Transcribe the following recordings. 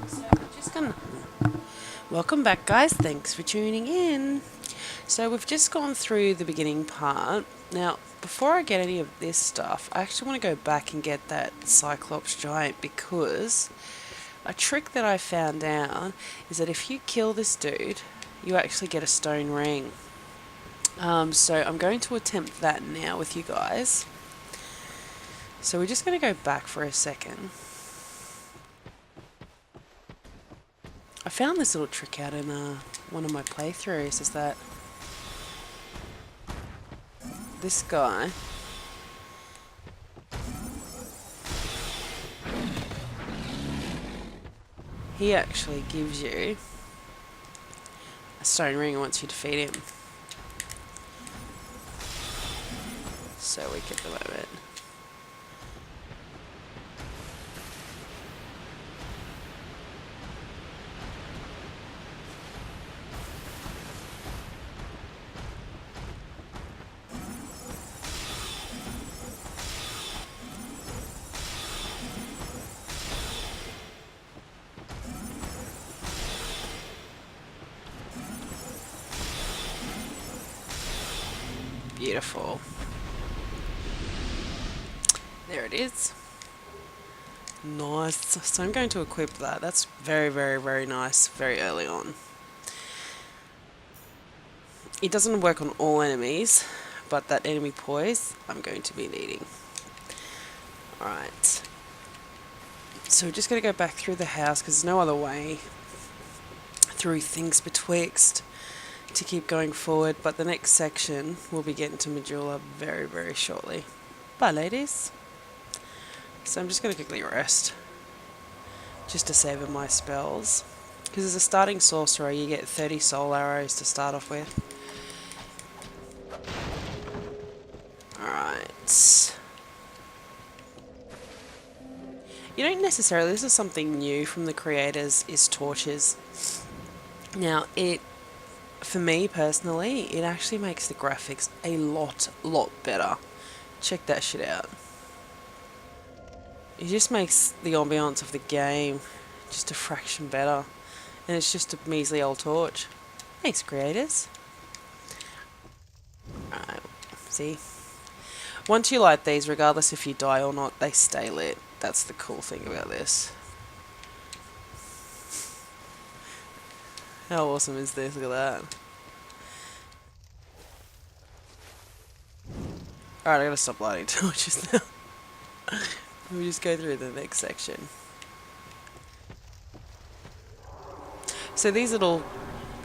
So we're just gonna welcome back, guys. Thanks for tuning in. So we've just gone through the beginning part. Now, before I get any of this stuff, I actually want to go back and get that Cyclops giant because a trick that I found out is that if you kill this dude, you actually get a stone ring. So I'm going to attempt that now with you guys. So we're just going to go back for a second. I found this little trick out in one of my playthroughs, is that this guy he actually gives you a stone ring once you defeat him. So weak at the moment. Beautiful. There it is. Nice. So I'm going to equip that. That's very, very, very nice. Very early on. It doesn't work on all enemies, but that enemy poise I'm going to be needing. Alright. So we're just going to go back through the house because there's no other way through Things Betwixt to keep going forward, but the next section we'll be getting to Majula very, very shortly. Bye, ladies. So I'm just going to quickly rest, just to save my spells, because as a starting sorcerer you get 30 soul arrows to start off with. Alright. You don't necessarily, this is something new from the creators, is torches. Now, for me personally, it actually makes the graphics a lot better. Check that shit out. It just makes the ambiance of the game just a fraction better. And it's just a measly old torch. Thanks, creators. Alright, see? Once you light these, regardless if you die or not, they stay lit. That's the cool thing about this. How awesome is this? Look at that. Alright, I gotta stop lighting torches now. We'll just go through the next section. So these little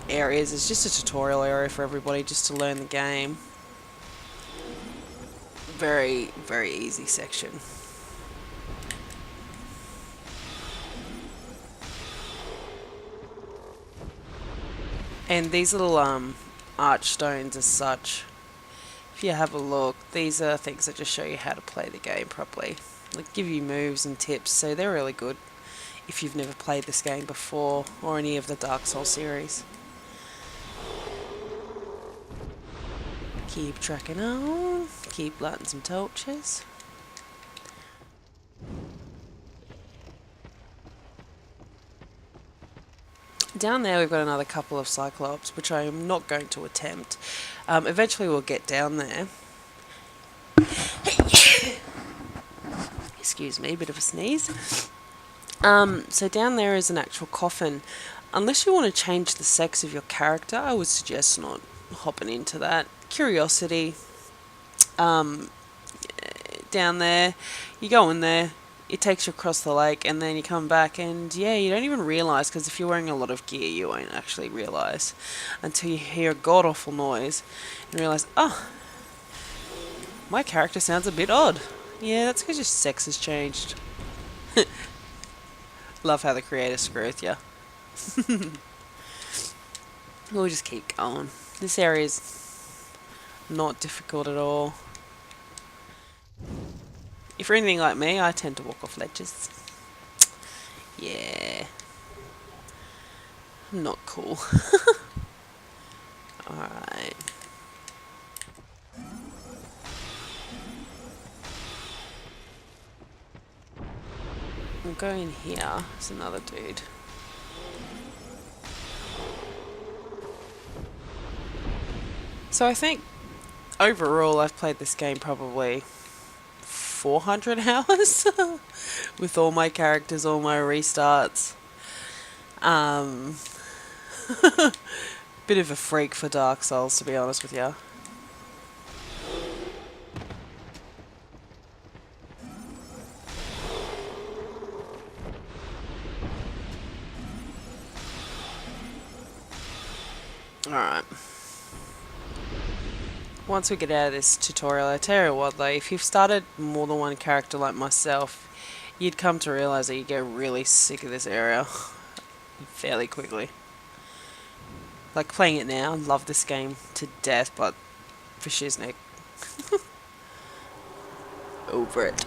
areas is just a tutorial area for everybody just to learn the game. Very, very easy section. And these little archstones as such, if you have a look, these are things that just show you how to play the game properly. Like, give you moves and tips, so they're really good if you've never played this game before or any of the Dark Souls series. Keep tracking on, keep lighting some torches. Down there we've got another couple of Cyclops, which I am not going to attempt. Eventually we'll get down there. Excuse me, bit of a sneeze. So down there is an actual coffin. Unless you want to change the sex of your character, I would suggest not hopping into that. Curiosity. Down there, you go in there, it takes you across the lake, and then you come back, and yeah, you don't even realise, because if you're wearing a lot of gear, you won't actually realise until you hear a god-awful noise and realise, oh, my character sounds a bit odd. Yeah, that's because your sex has changed. Love how the creator screw with you. We'll just keep going. This area is not difficult at all. If you're anything like me, I tend to walk off ledges. Yeah. Not cool. Alright. Go in here. There's another dude. So I think overall I've played this game probably 400 hours with all my characters, all my restarts. Um, bit of a freak for Dark Souls, to be honest with you. Alright. Once we get out of this tutorial, I tell you what though, if you've started more than one character like myself, you'd come to realise that you get really sick of this area fairly quickly. Like playing it now, love this game to death, but for shiznick. Over it.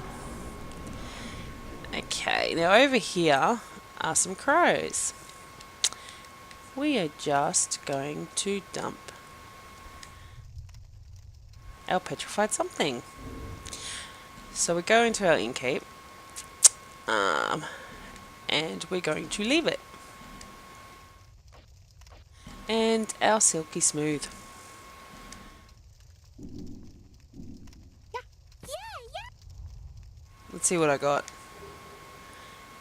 Okay, now over here are some crows. We are just going to dump our petrified something. So we go into our innkeep, and we're going to leave it. And our silky smooth. Let's see what I got.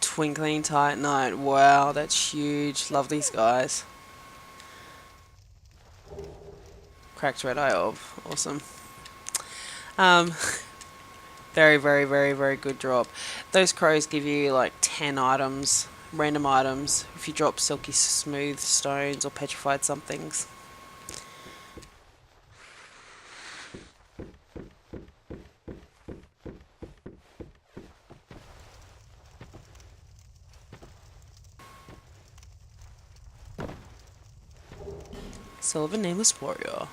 Twinkling Titanite. Wow, that's huge. Love these guys. Cracked red eye orb. Awesome. Very, very, very, very good drop. Those crows give you like 10 items, random items, if you drop silky smooth stones or petrified somethings. Silver Nameless Warrior.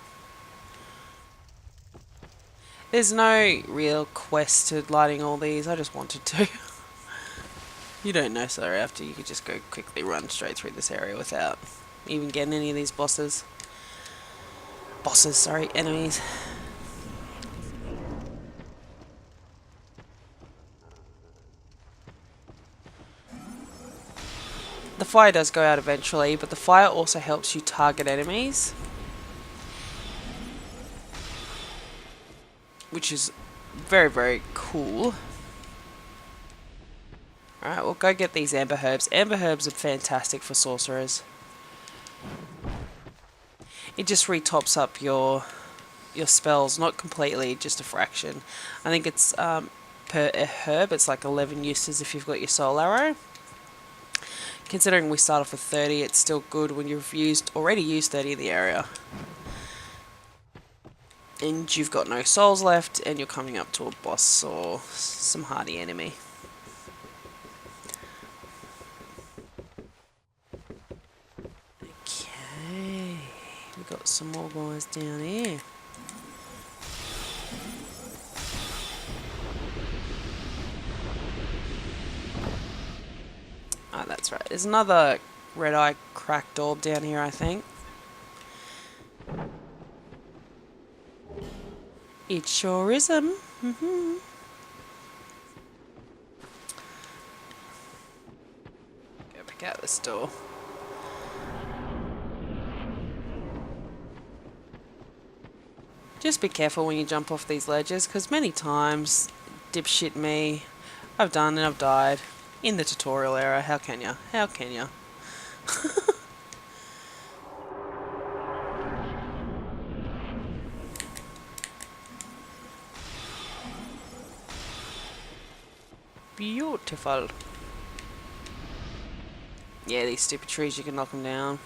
There's no real quest to lighting all these, I just wanted to. You don't necessarily have to, you could just go quickly run straight through this area without even getting any of these bosses. Enemies. The fire does go out eventually, but the fire also helps you target enemies, which is very, very cool. Alright, we'll go get these amber herbs. Amber herbs are fantastic for sorcerers. It just retops up your spells, not completely, just a fraction. I think it's per herb, it's like 11 uses if you've got your soul arrow. Considering we start off with 30, it's still good when you've already used 30 in the area. And you've got no souls left, and you're coming up to a boss or some hardy enemy. Okay, we've got some more guys down here. Oh, that's right. There's another red eye cracked orb down here, I think. It sure is Go back out this door. Just be careful when you jump off these ledges, because many times, dipshit me, I've done and I've died. In the tutorial era, how can ya? How can ya? Beautiful. Yeah, these stupid trees, you can knock them down.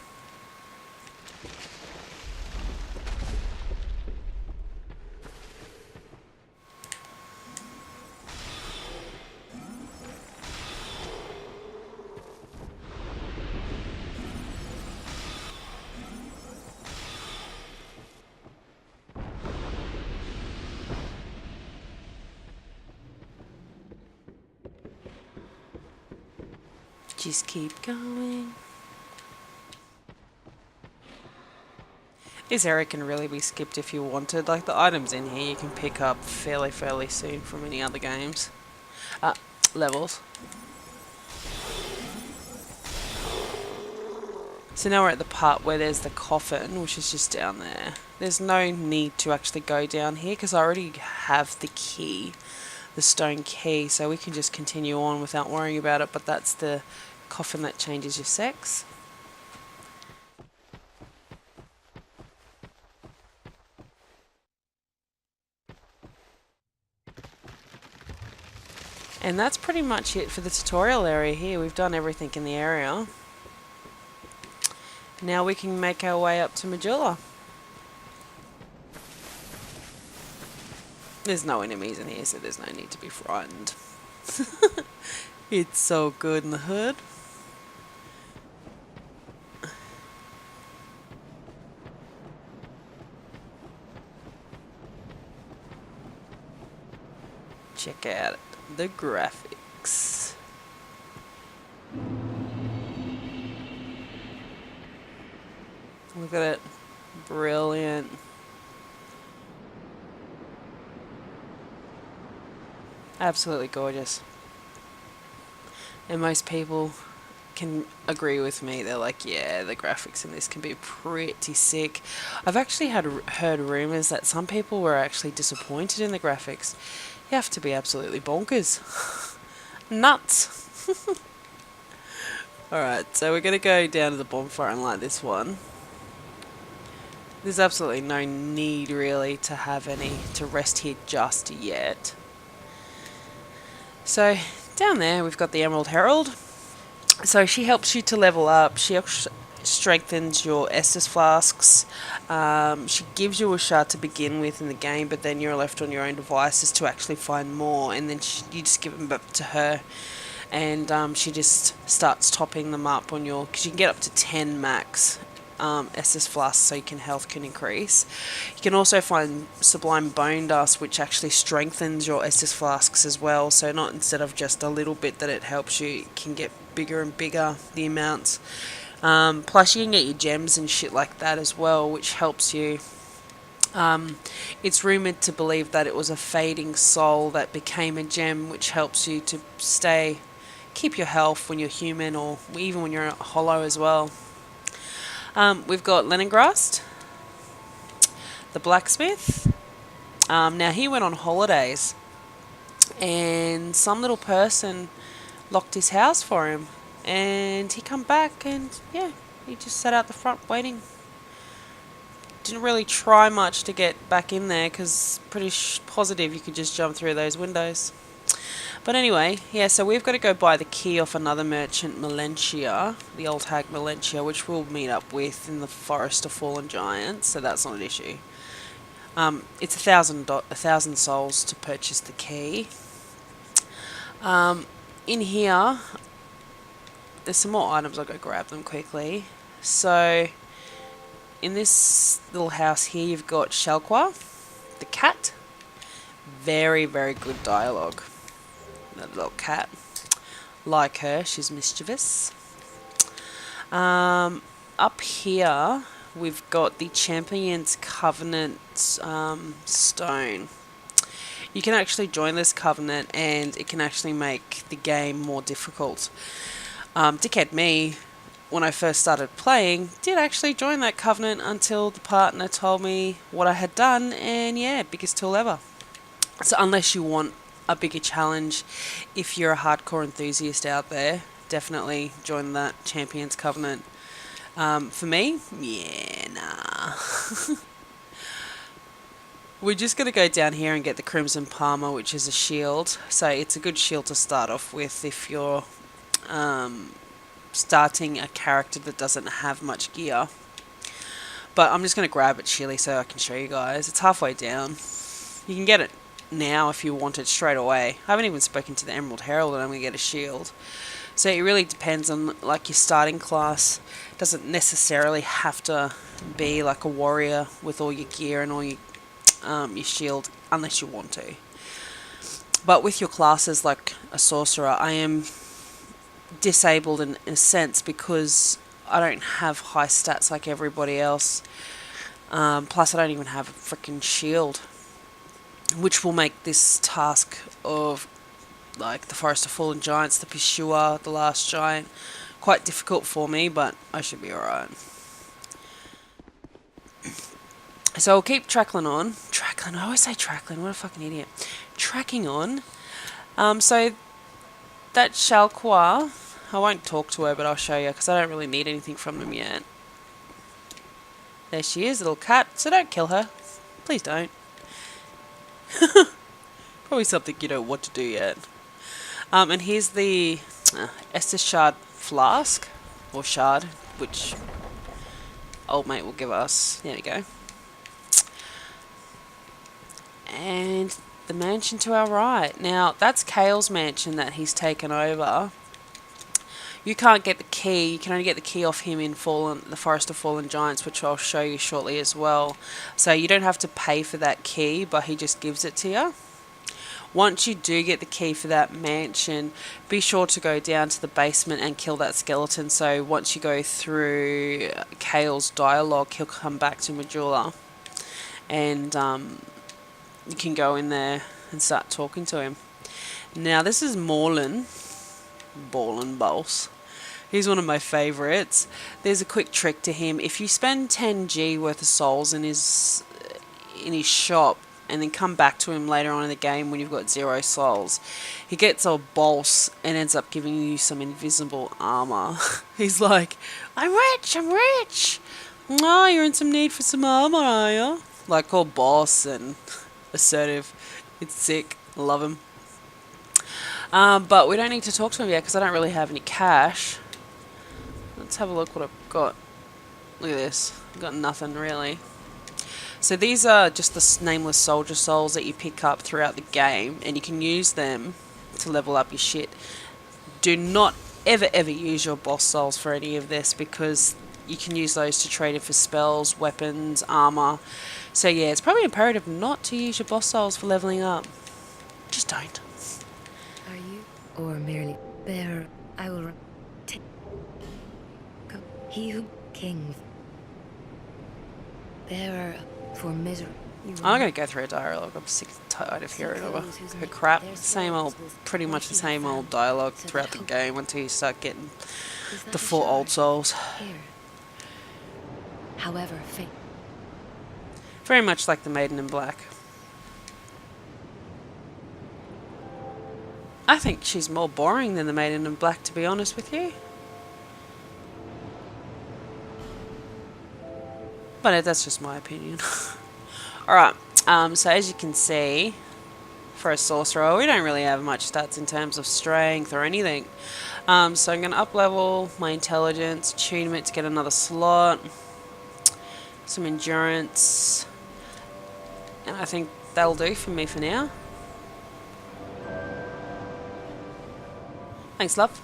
Just keep going. This area can really be skipped if you wanted. Like the items in here you can pick up fairly soon from any other games. Levels. So now we're at the part where there's the coffin, which is just down there. There's no need to actually go down here because I already have the key, the stone key, so we can just continue on without worrying about it, but that's the coffin that changes your sex. And that's pretty much it for the tutorial area here. We've done everything in the area. Now we can make our way up to Majula. There's no enemies in here, so there's no need to be frightened. It's so good in the hood. Check out the graphics. Look at it. Brilliant. Absolutely gorgeous. And most people can agree with me. They're like, yeah, the graphics in this can be pretty sick. I've actually heard rumors that some people were actually disappointed in the graphics. You have to be absolutely bonkers. Nuts. Alright, so we're going to go down to the bonfire and light this one. There's absolutely no need really to rest here just yet. So down there we've got the Emerald Herald. So she helps you to level up. She strengthens your Estus flasks. She gives you a shard to begin with in the game, but then you're left on your own devices to actually find more, and then you just give them up to her, and she just starts topping them up on your, because you can get up to 10 max Estus flasks, so your health can increase. You can also find Sublime Bone Dust, which actually strengthens your Estus flasks as well, so not instead of just a little bit that it helps you, it can get bigger and bigger, the amounts. Plus you can get your gems and shit like that as well, which helps you. It's rumoured to believe that it was a fading soul that became a gem, which helps you to keep your health when you're human, or even when you're hollow as well. We've got Leningrast, the blacksmith. Now he went on holidays, and some little person locked his house for him, and he come back, and yeah, he just sat out the front waiting. Didn't really try much to get back in there, because pretty positive you could just jump through those windows. But anyway, yeah, so we've got to go buy the key off another merchant, Melentia, the old hag Melentia, which we'll meet up with in the Forest of Fallen Giants, so that's not an issue. It's 1,000 souls to purchase the key. In here, there's some more items. I'll go grab them quickly. So, in this little house here, you've got Shalqua, the cat. Very, very good dialogue. That little cat. Like her, she's mischievous. Up here, we've got the Champion's Covenant stone. You can actually join this covenant, and it can actually make the game more difficult. Dickhead me, when I first started playing, did actually join that covenant until the partner told me what I had done, and yeah, biggest tool ever. So unless you want a bigger challenge, if you're a hardcore enthusiast out there, definitely join that Champion's Covenant. For me, yeah, nah. We're just going to go down here and get the Crimson Palmer, which is a shield. So it's a good shield to start off with if you're starting a character that doesn't have much gear. But I'm just going to grab it chilly so I can show you guys. It's halfway down. You can get it now if you want it straight away. I haven't even spoken to the Emerald Herald, and I'm going to get a shield. So it really depends on like your starting class. It doesn't necessarily have to be like a warrior with all your gear and all your shield, unless you want to. But with your classes like a sorcerer, I am disabled in a sense because I don't have high stats like everybody else. Plus I don't even have a freaking shield, which will make this task of like the Forest of Fallen Giants, the Pursuer, the Last Giant, quite difficult for me, but I should be alright. So I'll keep trackling on. I always say trackling, what a fucking idiot. Tracking on. So that Shalqua, I won't talk to her, but I'll show you, because I don't really need anything from them yet. There she is, little cat, so don't kill her. Please don't. Probably something you don't want to do yet. And here's the Estus Shard flask, or shard, which old mate will give us. There we go. And the mansion to our right. Now, that's Kale's mansion that he's taken over. You can't get the key. You can only get the key off him in the Forest of Fallen Giants, which I'll show you shortly as well. So you don't have to pay for that key, but he just gives it to you. Once you do get the key for that mansion, be sure to go down to the basement and kill that skeleton. So once you go through Kale's dialogue, he'll come back to Majula. And you can go in there and start talking to him. Now, this is Morlin. Ballin' Boss. He's one of my favourites. There's a quick trick to him. If you spend 10G worth of souls in his shop, and then come back to him later on in the game when you've got 0 souls, he gets a boss and ends up giving you some invisible armor. He's like, I'm rich! Oh, you're in some need for some armor, are you? Like, all boss and assertive. It's sick. I love him. But we don't need to talk to him yet because I don't really have any cash. Let's have a look what I've got. Look at this. I've got nothing really. So these are just the nameless soldier souls that you pick up throughout the game, and you can use them to level up your shit. Do not ever use your boss souls for any of this, because you can use those to trade in for spells, weapons, armor. So yeah, it's probably imperative not to use your boss souls for leveling up. Just don't. Are you, or merely bearer? I will take. He who kings bearer for misery. I'm going to go through a dialogue. I'm sick and tired of hearing her crap. Same old, pretty much the same old dialogue throughout the game until you start getting the 4 old souls. However, fate. Very much like the Maiden in Black. I think she's more boring than the Maiden in Black, to be honest with you. But that's just my opinion. Alright, so as you can see, for a sorcerer, we don't really have much stats in terms of strength or anything. So I'm going to up-level my intelligence, attunement to get another slot, some endurance, and I think that'll do for me for now. Thanks, love.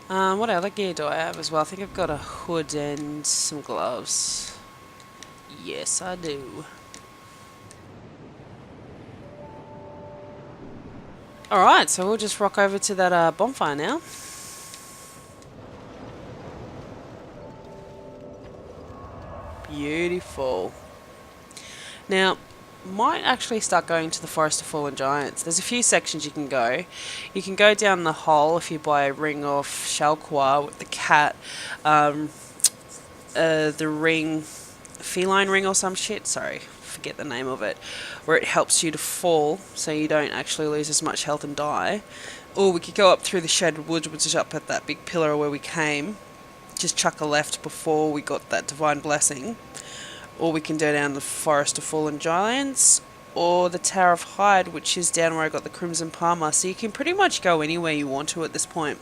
What other gear do I have as well? I think I've got a hood and some gloves. Yes, I do. Alright, so we'll just rock over to that bonfire now. Beautiful. Now, might actually start going to the Forest of Fallen Giants. There's a few sections you can go. You can go down the hole if you buy a ring off Shalqua with the cat. The ring, feline ring or some shit, sorry, forget the name of it, where it helps you to fall so you don't actually lose as much health and die. Or we could go up through the Shaded Woods, which is up at that big pillar where we came. Just chuck a left before we got that Divine Blessing. Or we can go down the Forest of Fallen Giants, or the Tower of Hyde, which is down where I got the Crimson Palmer. So you can pretty much go anywhere you want to at this point.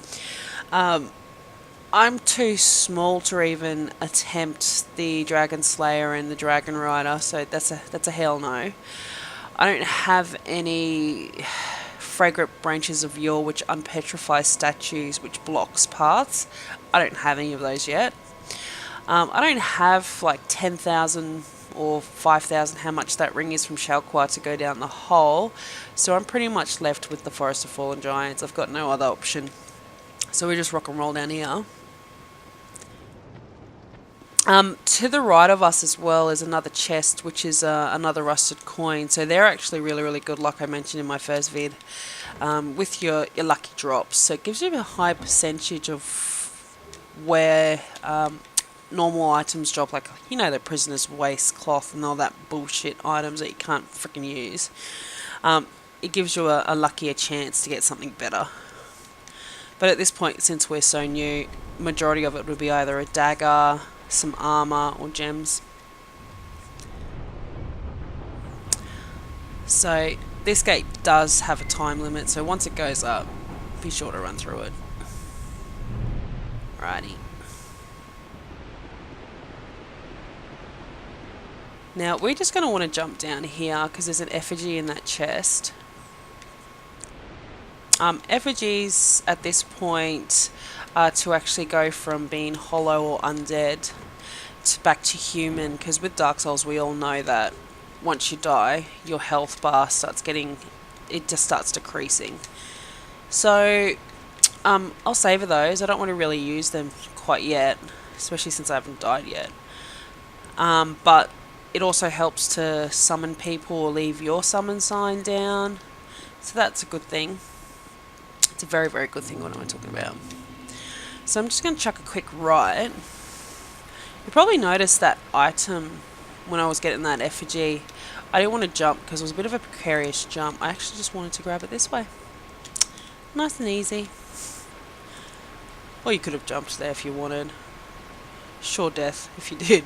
I'm too small to even attempt the Dragon Slayer and the Dragon Rider, so that's a hell no. I don't have any Fragrant Branches of Yore, which unpetrify statues, which blocks paths. I don't have any of those yet. I don't have like 10,000 or 5,000, how much that ring is from Shalqua to go down the hole. So I'm pretty much left with the Forest of Fallen Giants. I've got no other option. So we just rock and roll down here. To the right of us as well is another chest, which is another rusted coin. So they're actually really, really good, like I mentioned in my first vid, with your lucky drops. So it gives you a high percentage of where normal items drop, like, you know, the prisoner's waistcloth and all that bullshit items that you can't freaking use. It gives you a luckier chance to get something better. But at this point, since we're so new, majority of it would be either a dagger, some armor, or gems. So this gate does have a time limit, so once it goes up, be sure to run through it. Righty. Now we're just going to want to jump down here because there's an effigy in that chest. Effigies at this point are to actually go from being hollow or undead to back to human, because with Dark Souls we all know that once you die your health bar just starts decreasing. So I'll savour those. I don't want to really use them quite yet, especially since I haven't died yet. But it also helps to summon people or leave your summon sign down, so that's a good thing. It's a very, very good thing. What am I talking about? So I'm just going to chuck a quick right. You probably noticed that item when I was getting that effigy. I didn't want to jump because it was a bit of a precarious jump. I actually just wanted to grab it this way. Nice and easy. Or you could have jumped there if you wanted. Sure death if you did.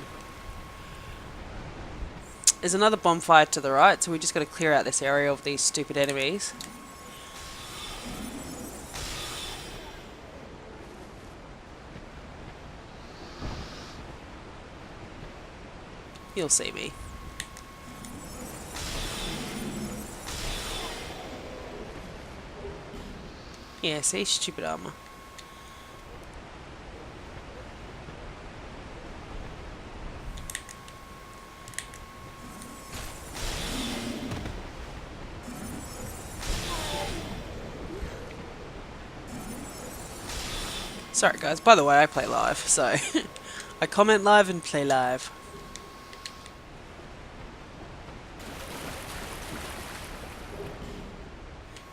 There's another bonfire to the right, so we just got to clear out this area of these stupid enemies. You'll see me. Yeah, see? Stupid armor. Sorry guys, by the way, I play live, so I comment live and play live.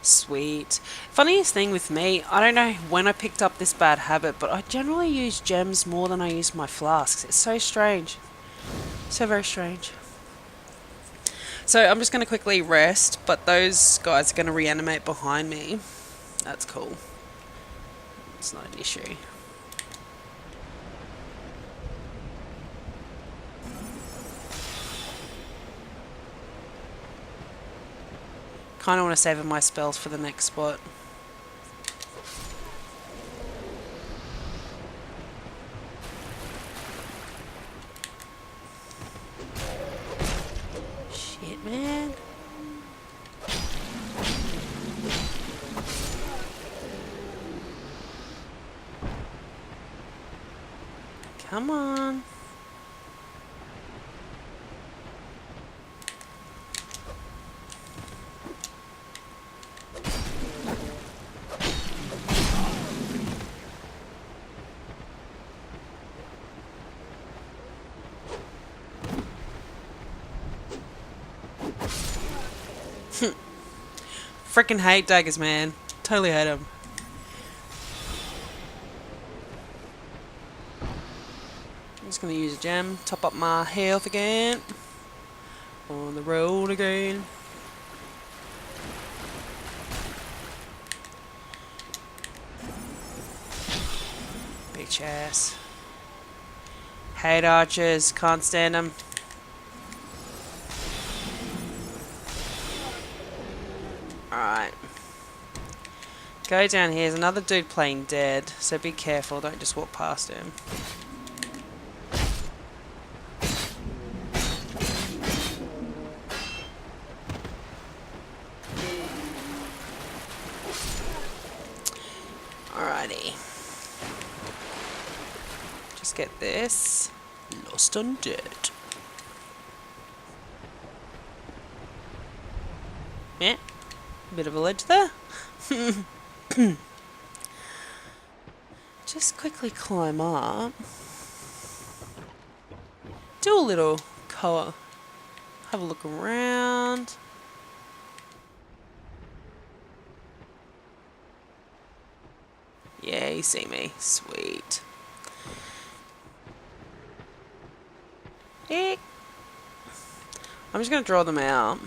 Sweet. Funniest thing with me, I don't know when I picked up this bad habit, but I generally use gems more than I use my flasks. It's so strange. So very strange. So I'm just going to quickly rest, but those guys are going to reanimate behind me. That's cool. It's not an issue. Kind of want to save my spells for the next spot. Shit, man. Come on. Freaking hate daggers, man. Totally hate them. I'm just going to use a gem, top up my health again. On the road again. Bitch ass. Hate archers, can't stand them. Alright. Go down here. There's another dude playing dead, so be careful. Don't just walk past him. Alrighty. Just get this. Lost Undead. Yeah. Bit of a ledge there. Just quickly climb up. do a little have a look around. Yeah, you see me. Sweet. Eek. I'm just going to draw them out.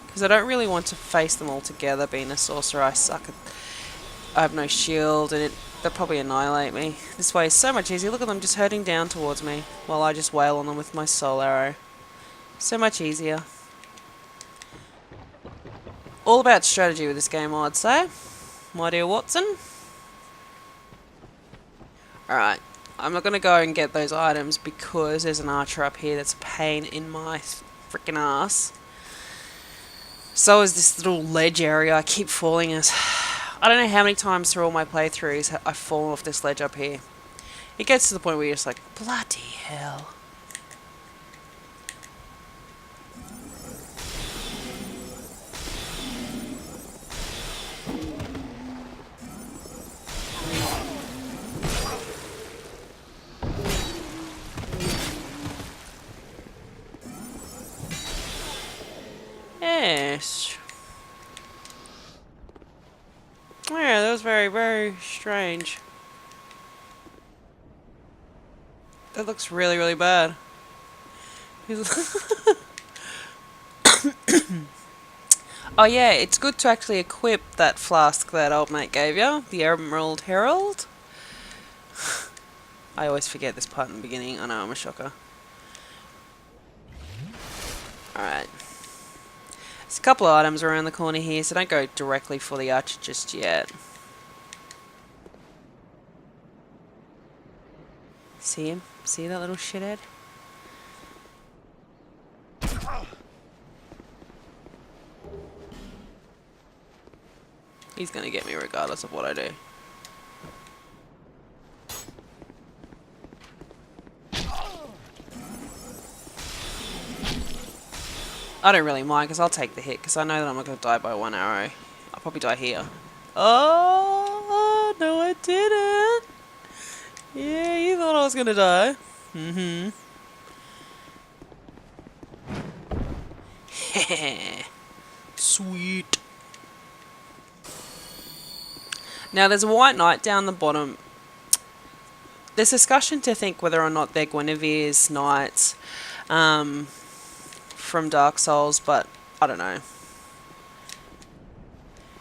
Because I don't really want to face them all together. Being a sorcerer, I suck at... I have no shield, and they'll probably annihilate me. This way is so much easier. Look at them just hurting down towards me, while I just wail on them with my soul arrow. So much easier. All about strategy with this game, I'd say. My dear Watson. Alright. I'm not going to go and get those items because there's an archer up here that's a pain in my freaking ass. So is this little ledge area I keep falling at. I don't know how many times through all my playthroughs I've fallen off this ledge up here. It gets to the point where you're just like, bloody hell. Yes. Yeah, that was very, very strange. That looks really, really bad. Oh yeah, it's good to actually equip that flask that old mate gave you, the Emerald Herald. I always forget this part in the beginning. I know, I'm a shocker. Alright. There's a couple of items around the corner here, so don't go directly for the archer just yet. See him? See that little shithead? He's gonna get me regardless of what I do. I don't really mind because I'll take the hit because I know that I'm not going to die by one arrow. I'll probably die here. Oh, no I didn't. Yeah, you thought I was going to die. Mm-hmm. Sweet. Now there's a white knight down the bottom. There's discussion to think whether or not they're Guinevere's knights. From Dark Souls, but I don't know.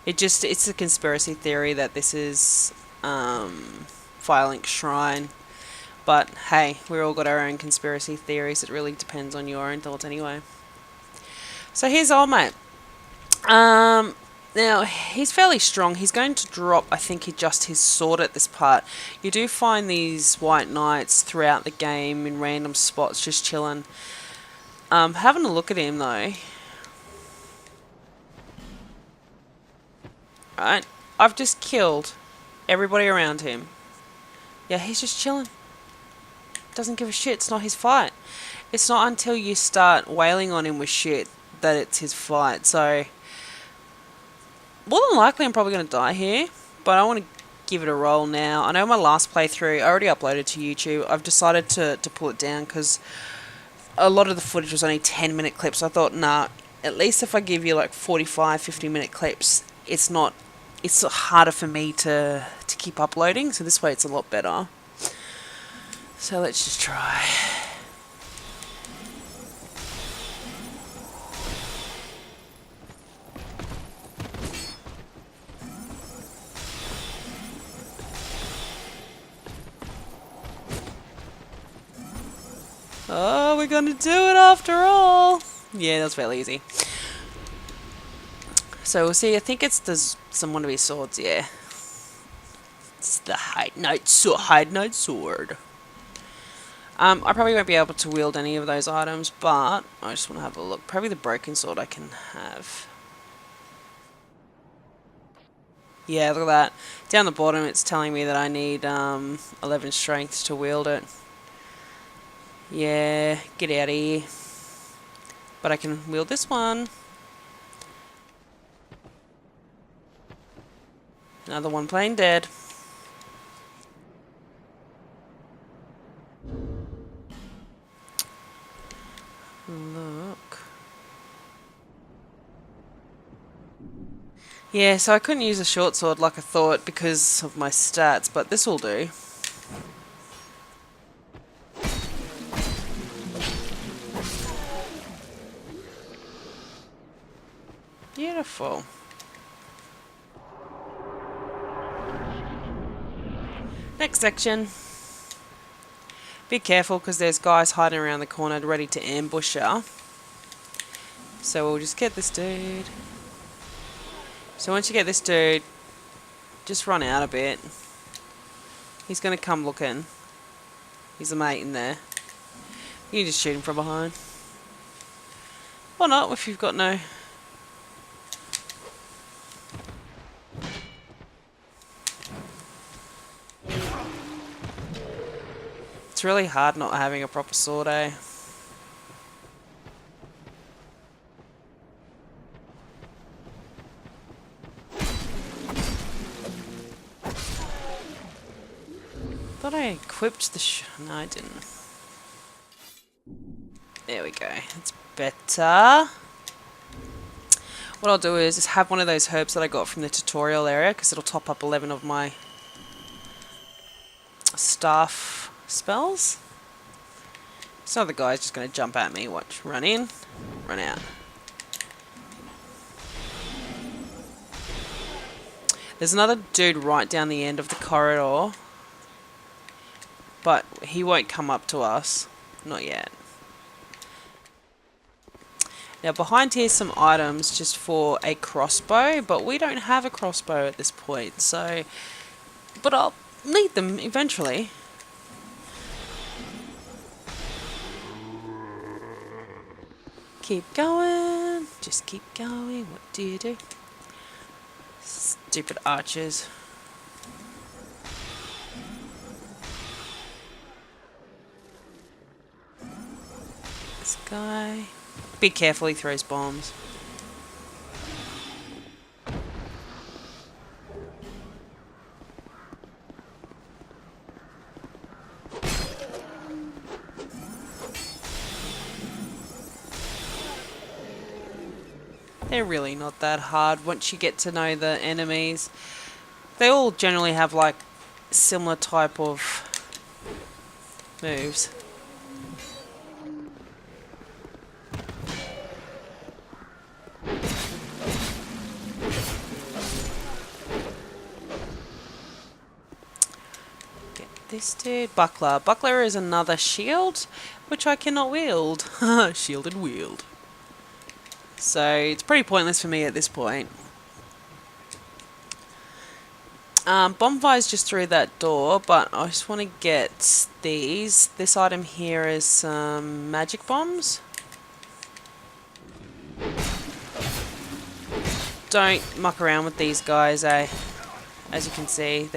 It's a conspiracy theory that this is Firelink's shrine. But hey, we all got our own conspiracy theories. It really depends on your own thoughts anyway. So here's old mate. Now he's fairly strong. He's going to drop, I think, just his sword at this part. You do find these white knights throughout the game in random spots, just chilling. Having a look at him though. Right, I've just killed everybody around him. Yeah, he's just chilling. Doesn't give a shit. It's not his fight. It's not until you start wailing on him with shit that it's his fight. So, more than likely I'm probably going to die here. But I want to give it a roll now. I know my last playthrough, I already uploaded to YouTube. I've decided to pull it down because a lot of the footage was only 10-minute clips. I thought, nah, at least if I give you like 45, 50-minute clips, it's harder for me to keep uploading. So this way it's a lot better. So let's just try. Oh, we're gonna do it after all. Yeah, that's fairly easy. So we'll see. I think it's some one of his swords. Yeah, it's the Hide Knight sword. I probably won't be able to wield any of those items, but I just want to have a look. Probably the broken sword I can have. Yeah, look at that. Down the bottom, it's telling me that I need 11 strength to wield it. Yeah, get out of here. But I can wield this one. Another one plain dead. Look. Yeah, so I couldn't use a short sword like I thought because of my stats, but this will do. Beautiful. Next section. Be careful because there's guys hiding around the corner ready to ambush her. So we'll just get this dude. So once you get this dude, just run out a bit. He's going to come looking. He's a mate in there. You can just shoot him from behind. Or not if you've got no... It's really hard not having a proper sword, eh? Thought I equipped the no, I didn't. There we go. It's better. What I'll do is just have one of those herbs that I got from the tutorial area because it'll top up 11 of my staff spells. So the guy's just going to jump at me. Watch. Run in. Run out. There's another dude right down the end of the corridor. But he won't come up to us. Not yet. Now behind here's some items just for a crossbow. But we don't have a crossbow at this point. So... But I'll need them eventually. Keep going. Just keep going. What do you do? Stupid archers. This guy. Be careful, he throws bombs. They're really not that hard once you get to know the enemies. They all generally have like similar type of moves. Get this dude. Buckler. Buckler is another shield, which I cannot wield. Shielded wield. So it's pretty pointless for me at this point. Bonfire's just through that door, but I just want to get these. This item here is some magic bombs. Don't muck around with these guys, eh? As you can see,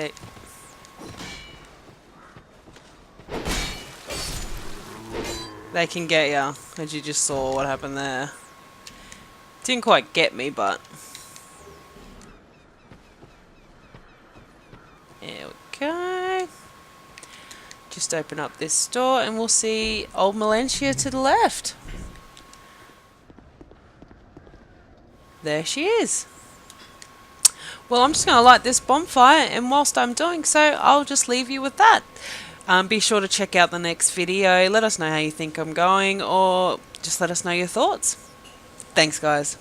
they can get ya, as you just saw what happened there. Didn't quite get me, but... There we go. Just open up this door and we'll see old Melantia to the left. There she is. Well, I'm just going to light this bonfire, and whilst I'm doing so, I'll just leave you with that. Be sure to check out the next video. Let us know how you think I'm going, or just let us know your thoughts. Thanks, guys.